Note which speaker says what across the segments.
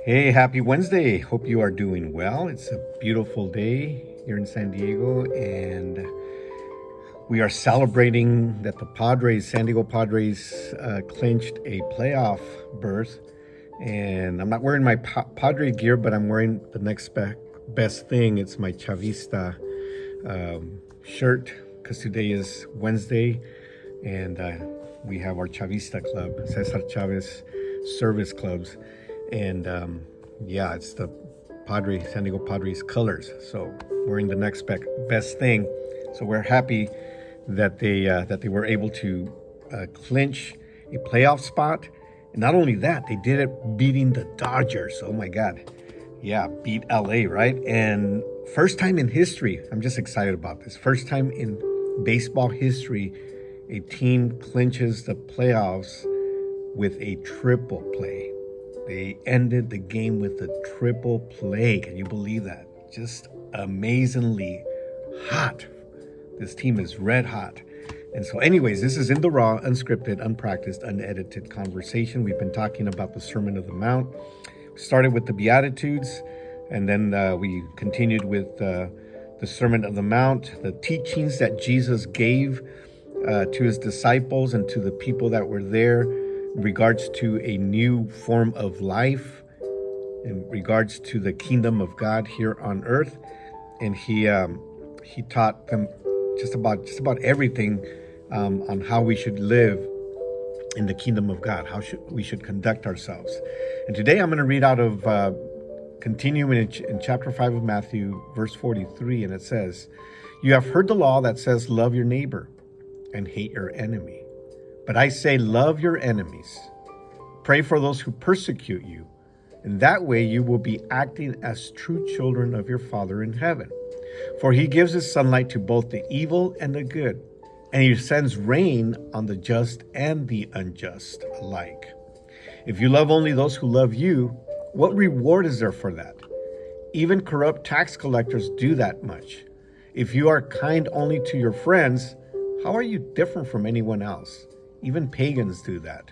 Speaker 1: Hey, happy Wednesday. Hope you are doing well. It's a beautiful day here in San Diego, and we are celebrating that the San Diego Padres, clinched a playoff berth. And I'm not wearing my Padre gear, but I'm wearing the next best thing. It's my Chavista shirt because today is Wednesday, and we have our Chavista Club, Cesar Chavez Service Clubs, and yeah, it's the San Diego Padres colors. So wearing the next best thing. So we're happy that they were able to clinch a playoff spot. And not only that, they did it beating the Dodgers. Oh my God. Yeah, beat LA, right? And first time in history, I'm just excited about this. First time in baseball history, a team clinches the playoffs with a triple play. They ended the game with a triple play. Can you believe that? Just amazingly hot. This team is red hot. And so, anyways, this is in the raw, unscripted, unpracticed, unedited conversation. We've been talking about the Sermon of the Mount. We started with the Beatitudes, and then we continued with the Sermon of the Mount, the teachings that Jesus gave to his disciples and to the people that were there in regards to a new form of life, in regards to the kingdom of God here on earth. And he taught them just about everything on how we should live in the kingdom of God, we should conduct ourselves. And today I'm going to read out of continuing in chapter 5 of Matthew, verse 43, and it says, "You have heard the law that says, love your neighbor and hate your enemy. But I say, love your enemies. Pray for those who persecute you. And that way you will be acting as true children of your Father in heaven. For he gives his sunlight to both the evil and the good, and he sends rain on the just and the unjust alike. If you love only those who love you, what reward is there for that? Even corrupt tax collectors do that much. If you are kind only to your friends, how are you different from anyone else? Even pagans do that.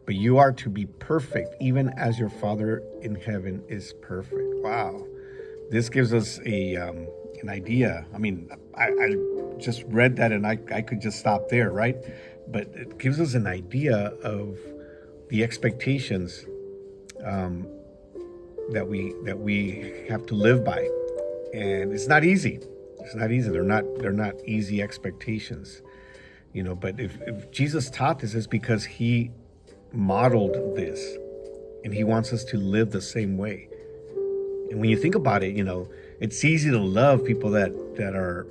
Speaker 1: But you are to be perfect, even as your Father in heaven is perfect." Wow. This gives us an idea. I mean, I just read that and I could just stop there, right? But it gives us an idea of the expectations that we have to live by, and it's not easy. It's not easy. They're not easy expectations, But if Jesus taught this, it's because he modeled this, and he wants us to live the same way. And when you think about it, it's easy to love people that are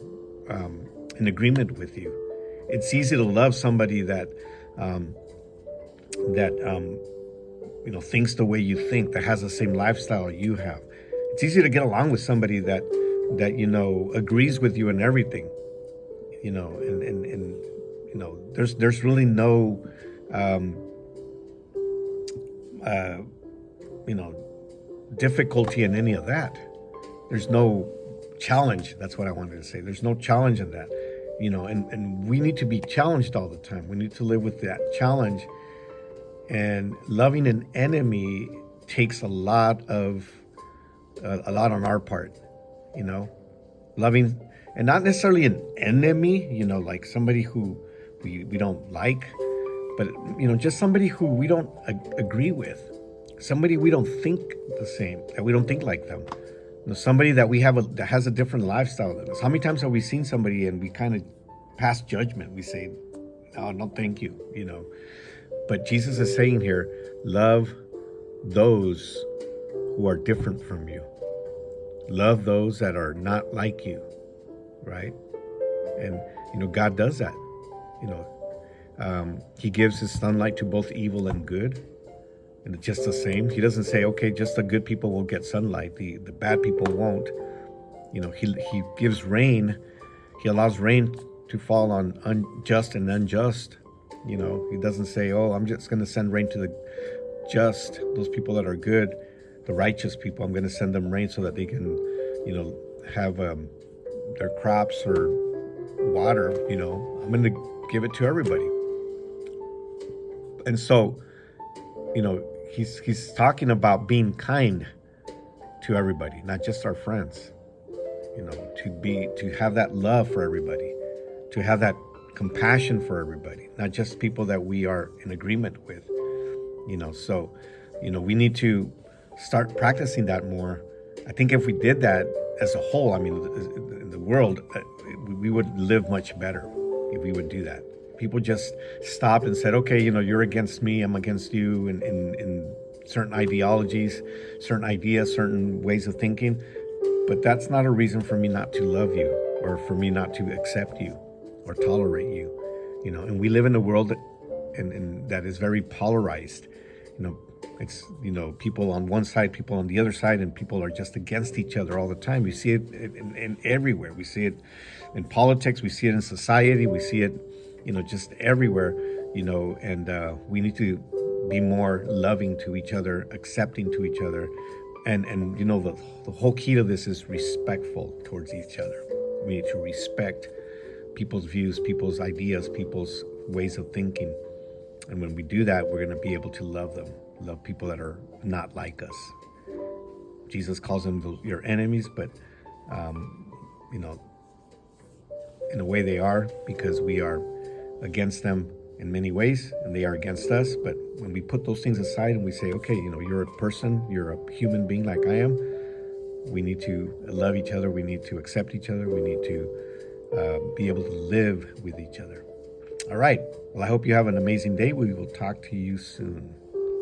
Speaker 1: in agreement with you. It's easy to love somebody that thinks the way you think, that has the same lifestyle you have. It's easy to get along with somebody that agrees with you in everything. There's really no difficulty in any of that. There's no challenge. That's what I wanted to say. There's no challenge in that, and we need to be challenged all the time. We need to live with that challenge. And loving an enemy takes a lot on our part, loving, and not necessarily an enemy, like somebody who we don't like, but just somebody who we don't agree with, somebody we don't think the same, that we don't think like them, somebody that that has a different lifestyle than us. How many times have we seen somebody and we kind of pass judgment? We say, no, thank you, But Jesus is saying here, love those who are different from you. Love those that are not like you, right? And, God does that. He gives his sunlight to both evil and good. And it's just the same. He doesn't say, okay, just the good people will get sunlight. The bad people won't. He gives rain. He allows rain to fall on unjust and unjust. He doesn't say, oh, I'm just going to send rain to the just, those people that are good, the righteous people. I'm going to send them rain so that they can, have their crops or water. I'm going to give it to everybody. And so, he's talking about being kind to everybody, not just our friends. You know, to have that love for everybody, to have that compassion for everybody, not just people that we are in agreement with. You know, so we need to start practicing that more. I think if we did that as a whole, I mean, in the world, we would live much better if we would do that. People just stopped and said, okay, you're against me, I'm against you, in certain ideologies, certain ideas, certain ways of thinking. But that's not a reason for me not to love you, or for me not to accept you or tolerate you. And we live in a world that is very polarized. It's people on one side, people on the other side, and people are just against each other all the time. We see it in everywhere. We see it in politics. We see it in society. We see it, just everywhere. And we need to be more loving to each other, accepting to each other, and the whole key to this is respectful towards each other. We need to respect people's views, people's ideas, people's ways of thinking. And when we do that, we're going to be able to love them, love people that are not like us. Jesus calls them your enemies, but, in a way they are, because we are against them in many ways, and they are against us. But when we put those things aside and we say, okay, you're a person, you're a human being like I am, we need to love each other, we need to accept each other, we need to be able to live with each other. All right. Well, I hope you have an amazing day. We will talk to you soon.